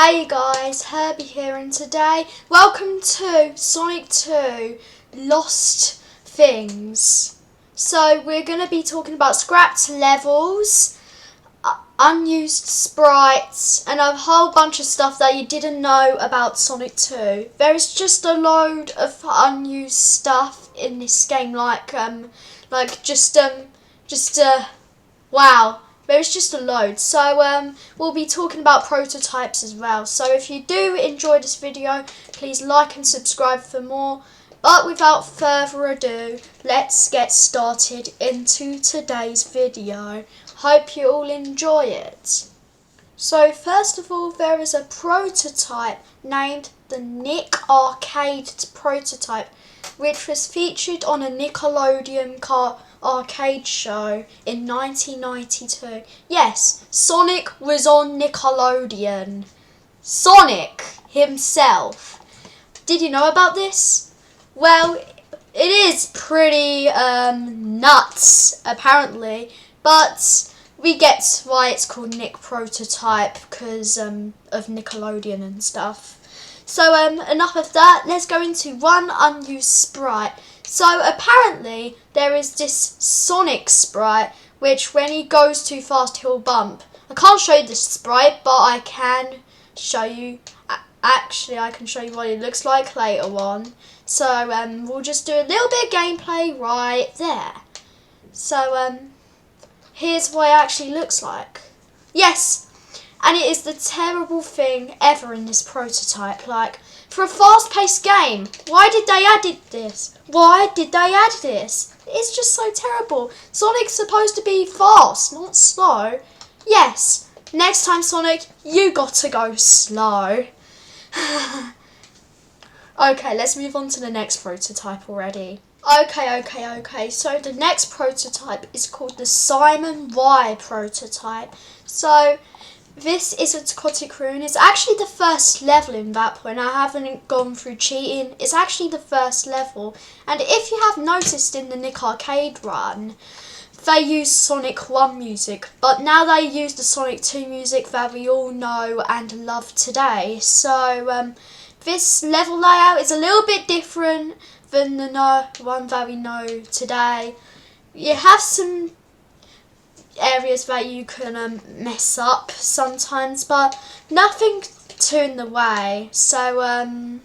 Hey guys, Herbie here, and today, welcome to Sonic 2 Lost Things. So we're going to be talking about scrapped levels, unused sprites, and a whole bunch of stuff that you didn't know about Sonic 2. There is just a load of unused stuff in this game, wow. There's just a load, so we'll be talking about prototypes as well. So if you do enjoy this video, please like and subscribe for more. But without further ado, let's get started into today's video. Hope you all enjoy it. So first of all, there is a prototype named the Nick Arcade prototype, which was featured on a Nickelodeon arcade show in 1992. Yes, Sonic was on Nickelodeon. Sonic himself. Did you know about this? Well, it is pretty nuts, apparently, but we get why it's called Nick Prototype, because of Nickelodeon and stuff. So enough of that, let's go into one unused sprite. So apparently there is this Sonic sprite, which when he goes too fast he'll bump. I can't show you the sprite, but I can show you, actually I can show you what it looks like later on. So we'll just do a little bit of gameplay right there. So here's what it actually looks like. Yes! And it is the terrible thing ever in this prototype. Like, for a fast-paced game, why did they add this? Why did they add this? It's just so terrible. Sonic's supposed to be fast, not slow. Yes, next time, Sonic, you got to go slow. Okay, let's move on to the next prototype already. Okay. So the next prototype is called the Simon Y prototype. So this is a Kotic Rune. It's actually the first level in that point. I haven't gone through cheating. It's actually the first level. And if you have noticed in the Nick Arcade run, they use Sonic 1 music. But now they use the Sonic 2 music that we all know and love today. So this level layout is a little bit different than the one that we know today. You have some areas that you can mess up sometimes, but nothing too in the way. So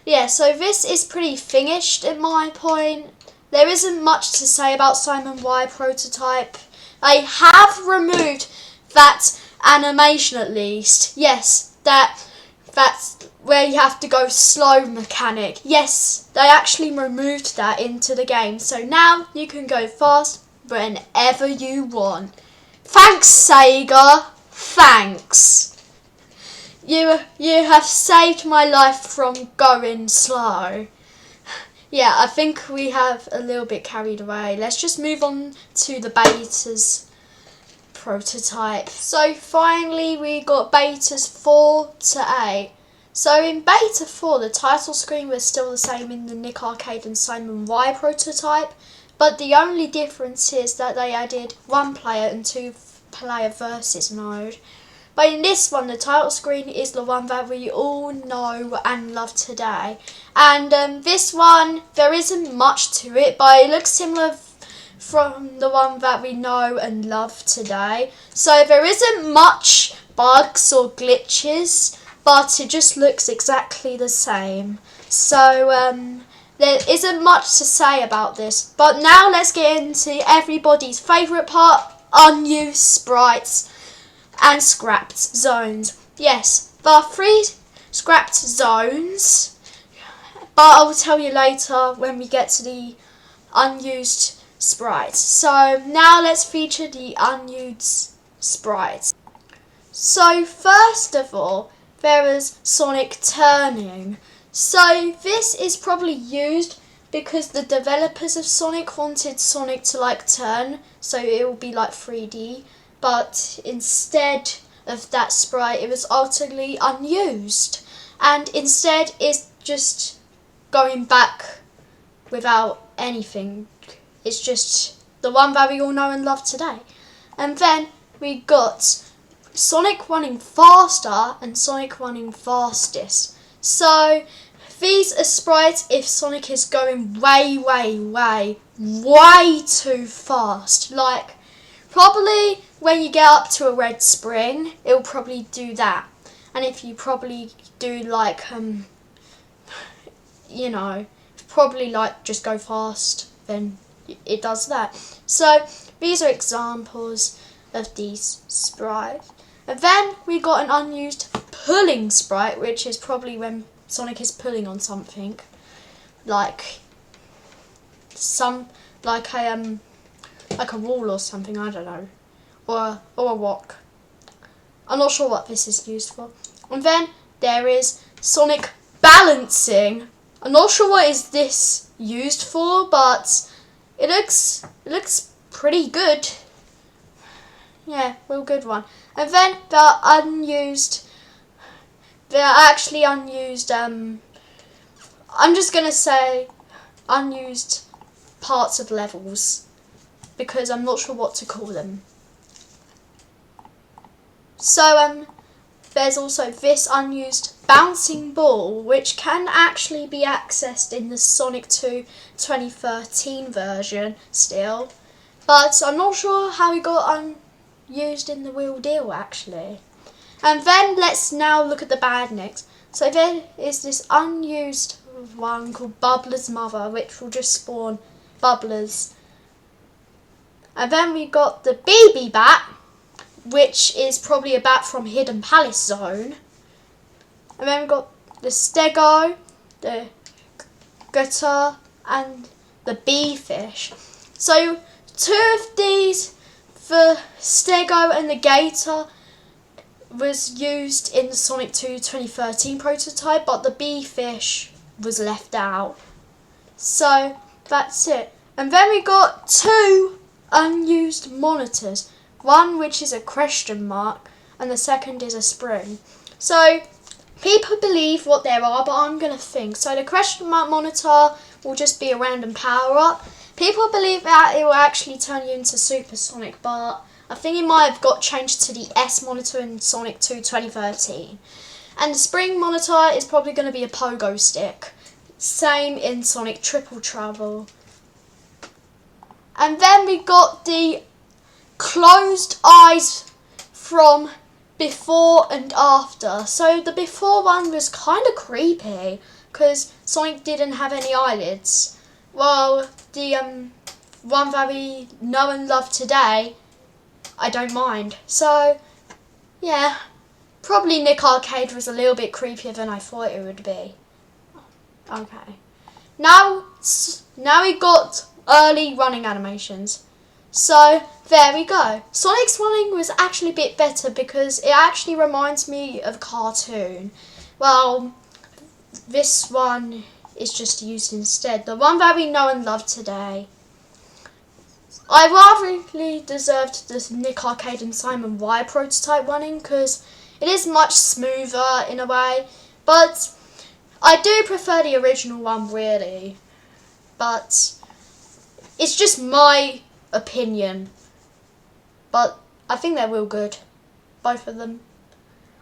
yeah, so this is pretty finished at my point. There isn't much to say about Simon Y prototype. I have removed that animation at least. Yes, that's where you have to go slow mechanic. Yes, they actually removed that into the game. So now you can go fast whenever you want. Thanks, Sega. Thanks. You have saved my life from going slow. Yeah, I think we have a little bit carried away. Let's just move on to the betas prototype. So finally we got betas 4 to 8. So in beta 4 the title screen was still the same in the Nick Arcade and Simon Y prototype. But the only difference is that they added 1-player and 2-player versus mode. But in this one, the title screen is the one that we all know and love today. And this one, there isn't much to it, but it looks similar from the one that we know and love today. So there isn't much bugs or glitches, but it just looks exactly the same. So there isn't much to say about this, but now let's get into everybody's favourite part, unused sprites and scrapped zones. Yes, there are 3 scrapped zones, but I'll tell you later when we get to the unused sprites. So now let's feature the unused sprites. So first of all, there is Sonic turning. So this is probably used because the developers of Sonic wanted Sonic to turn, so it will be like 3D, but instead of that sprite it was utterly unused, and instead it's just going back without anything. It's just the one that we all know and love today. And then we got Sonic running faster and Sonic running fastest. So these are sprites if Sonic is going way too fast. Like, probably when you get up to a red spring, it'll probably do that. And if you probably do like, you know, probably like just go fast, then it does that. So these are examples of these sprites. And then we got an unused pulling sprite, which is probably when Sonic is pulling on something, like a wall or something, I don't know, or a rock. I'm not sure what this is used for. And then there is Sonic balancing. I'm not sure what is this used for, but it looks pretty good. Yeah, real good one. And then there are actually unused, I'm just going to say unused parts of levels, because I'm not sure what to call them. So, there's also this unused bouncing ball, which can actually be accessed in the Sonic 2 2013 version still, but I'm not sure how it got unused in the real deal actually. And then let's now look at the badniks. So there is this unused one called Bubbler's Mother, which will just spawn bubblers. And then we got the BB Bat, which is probably a bat from Hidden Palace Zone. And then we got the Stego, the Gutter, and the Bee Fish. So two of these, the Stego and the Gator, was used in the Sonic 2 2013 prototype, but the Bee Fish was left out. So that's it. And then we got two unused monitors. One which is a question mark, and the second is a spring. So people believe what there are, but I'm going to think. So the question mark monitor will just be a random power up. People believe that it will actually turn you into Super Sonic, but I think it might have got changed to the S monitor in Sonic 2 2013. And the spring monitor is probably going to be a pogo stick. Same in Sonic Triple Trouble. And then we got the closed eyes from before and after. So the before one was kind of creepy because Sonic didn't have any eyelids. Well, the one that we know and love today, I don't mind. So yeah, probably Nick Arcade was a little bit creepier than I thought it would be. Okay, now we got early running animations. So there we go. Sonic's running was actually a bit better because it actually reminds me of a cartoon. Well, this one is just used instead. The one that we know and love today. I rather deserved the Nick Arcade and Simon Y prototype running because it is much smoother in a way. But I do prefer the original one really. But it's just my opinion, but I think they're real good, both of them.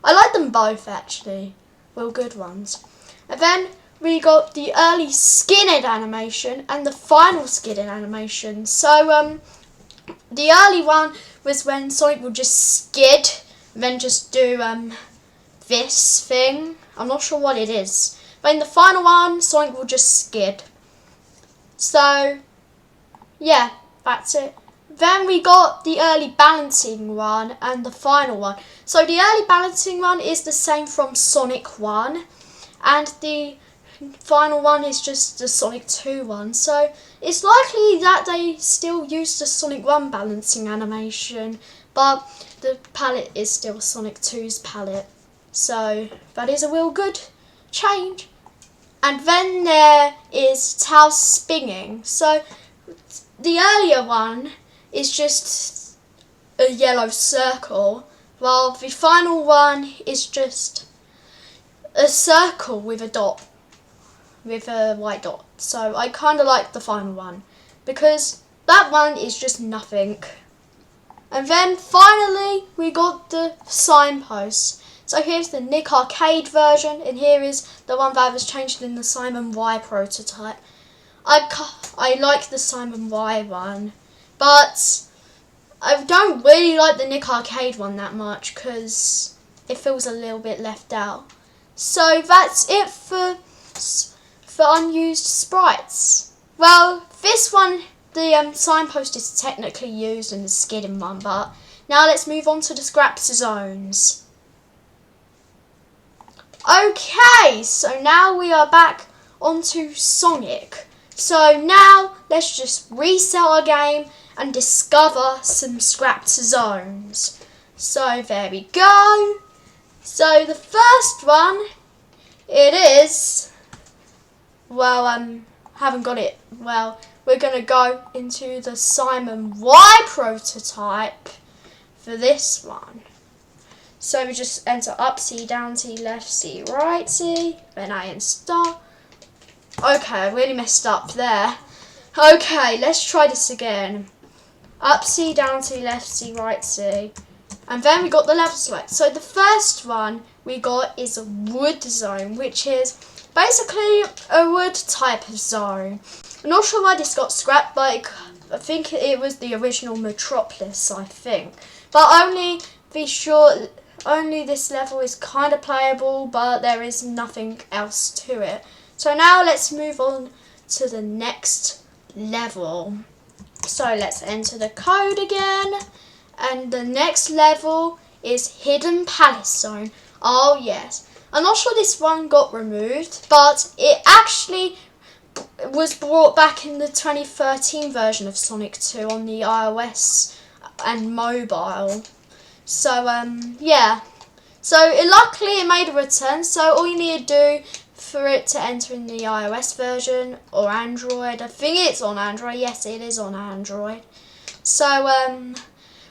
I like them both actually, real good ones. And then we got the early Skynyrd animation and the final Skynyrd animation. So the early one was when Sonic would just skid, and then just do this thing. I'm not sure what it is, but in the final one, Sonic will just skid. So yeah, that's it. Then we got the early balancing one and the final one. So the early balancing one is the same from Sonic 1, and the final one is just the Sonic 2 one. So it's likely that they still use the Sonic 1 balancing animation, but the palette is still Sonic 2's palette. So that is a real good change. And then there is Tails spinning. So the earlier one is just a yellow circle, while the final one is just a circle with a dot, with a white dot. So I kind of like the final one, because that one is just nothing. And then finally we got the Signposts. So here's the Nick Arcade version, and here is the one that was changed in the Simon Y prototype. I like the Simon Y one, but I don't really like the Nick Arcade one that much because it feels a little bit left out. So that's it for Unused Sprites. Well, this one, the Signpost is technically used in the skidding one, but now let's move on to the scrap zones. Okay, so now we are back onto Sonic. So now let's just reset our game and discover some scrapped zones. So there we go. So the first one, it is, well, haven't got it. Well, we're going to go into the Simon Y prototype for this one. So we just enter up C, down C, left C, right C, then A and star. Okay, I really messed up there. Okay, let's try this again. Up C, down C, left C, right C. And then we got the level select. So the first one we got is a wood zone, which is basically a wood type of zone. I'm not sure why this got scrapped, but I think it was the original Metropolis, I think. But only this level is kind of playable, but there is nothing else to it. So now let's move on to the next level. So let's enter the code again. And the next level is Hidden Palace Zone. Oh yes. I'm not sure this one got removed, but it actually was brought back in the 2013 version of Sonic 2 on the iOS and mobile. So yeah. So luckily it made a return, so all you need to do for it to enter in the iOS version or Android, I think it's on Android, yes it is on Android. So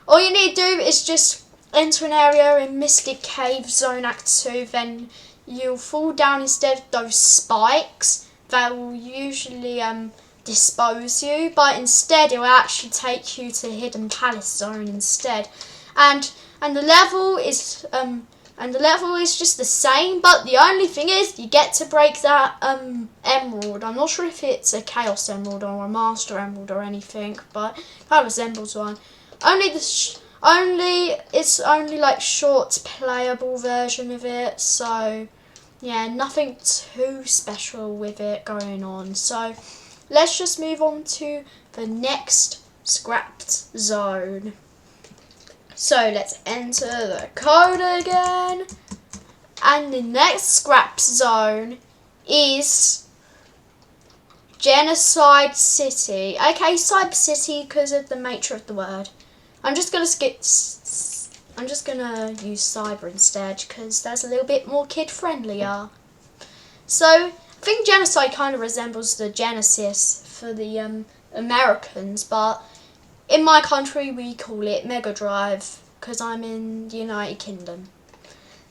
all you need to do is just enter an area in Mystic Cave Zone Act 2, then you'll fall down instead of those spikes that will usually dispose you, but instead it will actually take you to Hidden Palace Zone instead. And the level is just the same, but the only thing is you get to break that emerald. I'm not sure if it's a Chaos Emerald or a Master Emerald or anything, but it kind of resembles one. It's only like short playable version of it, so yeah, nothing too special with it going on. So let's just move on to the next scrapped zone. So let's enter the code again. And the next scrap zone is Genocide City. Okay, Cyber City because of the nature of the word. I'm just gonna use cyber instead because that's a little bit more kid friendlier. So I think Genocide kind of resembles the Genesis for the Americans, but in my country we call it Mega Drive because I'm in the United Kingdom.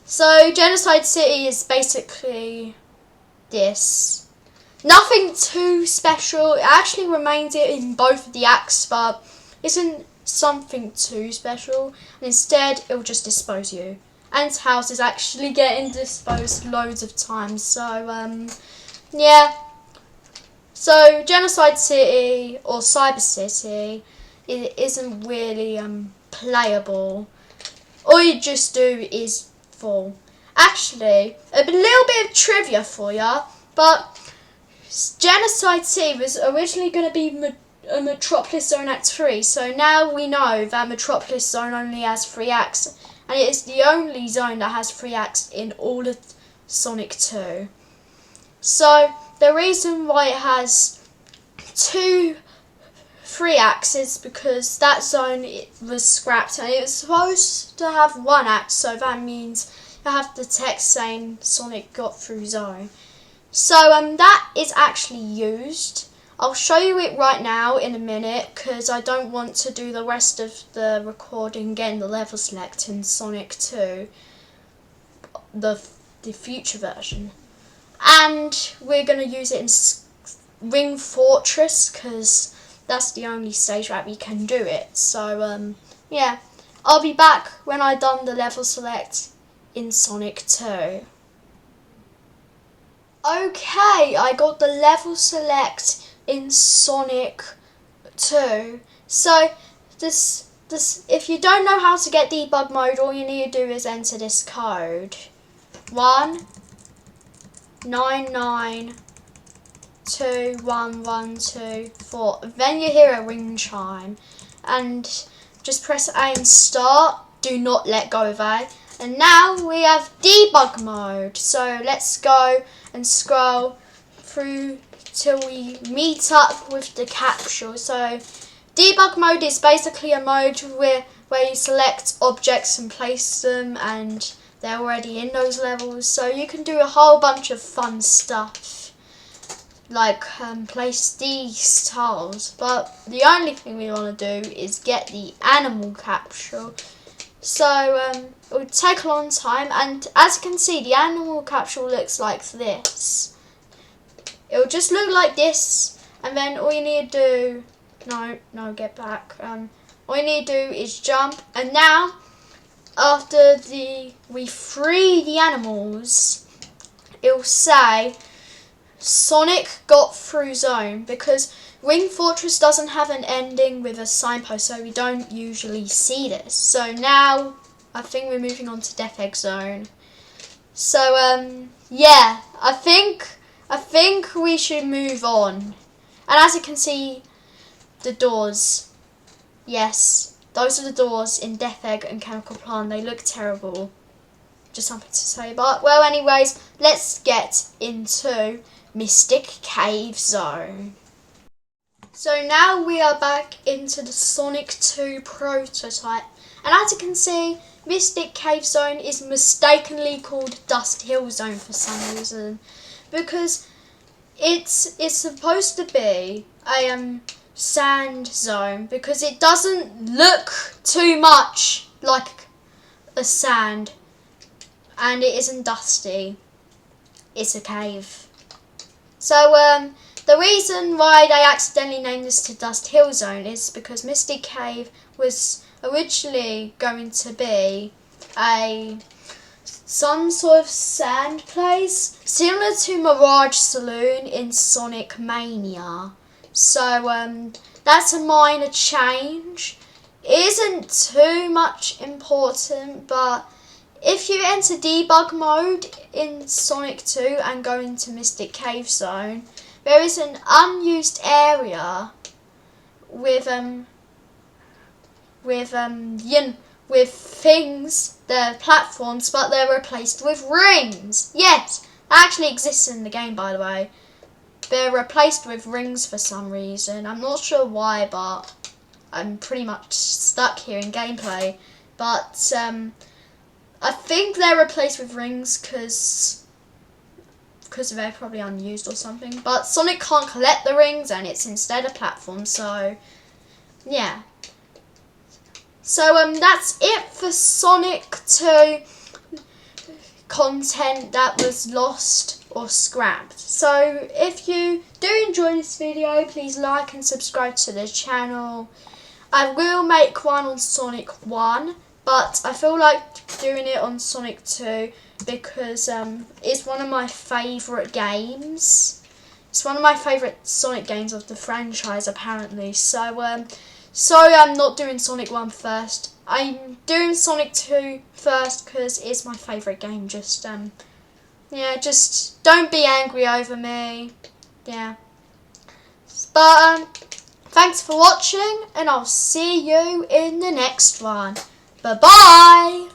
So Genocide City is basically this. Nothing too special. It actually remains it in both of the acts, but isn't something too special. And instead it will just dispose you. And its house is actually getting disposed loads of times. So yeah. So Genocide City or Cyber City, it isn't really playable. All you just do is fall. Actually, a little bit of trivia for you, but Genocide City was originally going to be a Metropolis Zone Act 3, so now we know that Metropolis Zone only has 3 acts, and it is the only zone that has 3 acts in all of Sonic 2. So the reason why it has 3 acts is because that zone was scrapped and it was supposed to have 1 act, so that means you have the text saying Sonic got through zone. So that is actually used. I'll show you it right now in a minute because I don't want to do the rest of the recording getting the level select in Sonic 2, the future version. And we're going to use it in Ring Fortress because that's the only stage that we can do it. So yeah, I'll be back when I've done the level select in Sonic 2. Okay, I got the level select in Sonic 2. So this if you don't know how to get debug mode, all you need to do is enter this code. 1992112. Then you hear a ring chime and just press A and start. Do not let go of A. And now we have debug mode. So let's go and scroll through till we meet up with the capsule. So debug mode is basically a mode where you select objects and place them, and they're already in those levels. So you can do a whole bunch of fun stuff, like place these tiles. But the only thing we want to do is get the animal capsule. So it will take a long time, and as you can see, the animal capsule looks like this. It will just look like this, and then all you need to do, no, get back. All you need to do is jump, and now after we free the animals, it will say Sonic got through zone, because Wing Fortress doesn't have an ending with a signpost, so we don't usually see this. So now I think we're moving on to Death Egg Zone. So yeah, I think we should move on. And as you can see, the doors. Yes, those are the doors in Death Egg and Chemical Plant. They look terrible. Just something to say. But well, anyways, let's get into Mystic Cave Zone. So now we are back into the Sonic 2 prototype, and as you can see, Mystic Cave Zone is mistakenly called Dust Hill Zone for some reason, because it's supposed to be a sand zone, because it doesn't look too much like a sand, and it isn't dusty. It's a cave. So the reason why they accidentally named this to Dust Hill Zone is because Mystic Cave was originally going to be some sort of sand place, similar to Mirage Saloon in Sonic Mania. So that's a minor change. It isn't too much important, but if you enter debug mode in Sonic 2 and go into Mystic Cave Zone, there is an unused area with things, they're platforms, but they're replaced with rings. Yes, that actually exists in the game, by the way. They're replaced with rings for some reason. I'm not sure why, but I'm pretty much stuck here in gameplay. But I think they're replaced with rings because they're probably unused or something. But Sonic can't collect the rings, and it's instead a platform, so yeah. So that's it for Sonic 2 content that was lost or scrapped. So if you do enjoy this video, please like and subscribe to the channel. I will make one on Sonic 1, but I feel like doing it on Sonic 2 because it's one of my favourite games. It's one of my favourite Sonic games of the franchise, apparently. So sorry I'm not doing Sonic 1 first. I'm doing Sonic 2 first because it's my favourite game. Just yeah, just don't be angry over me. Yeah. But thanks for watching, and I'll see you in the next one. Bye-bye!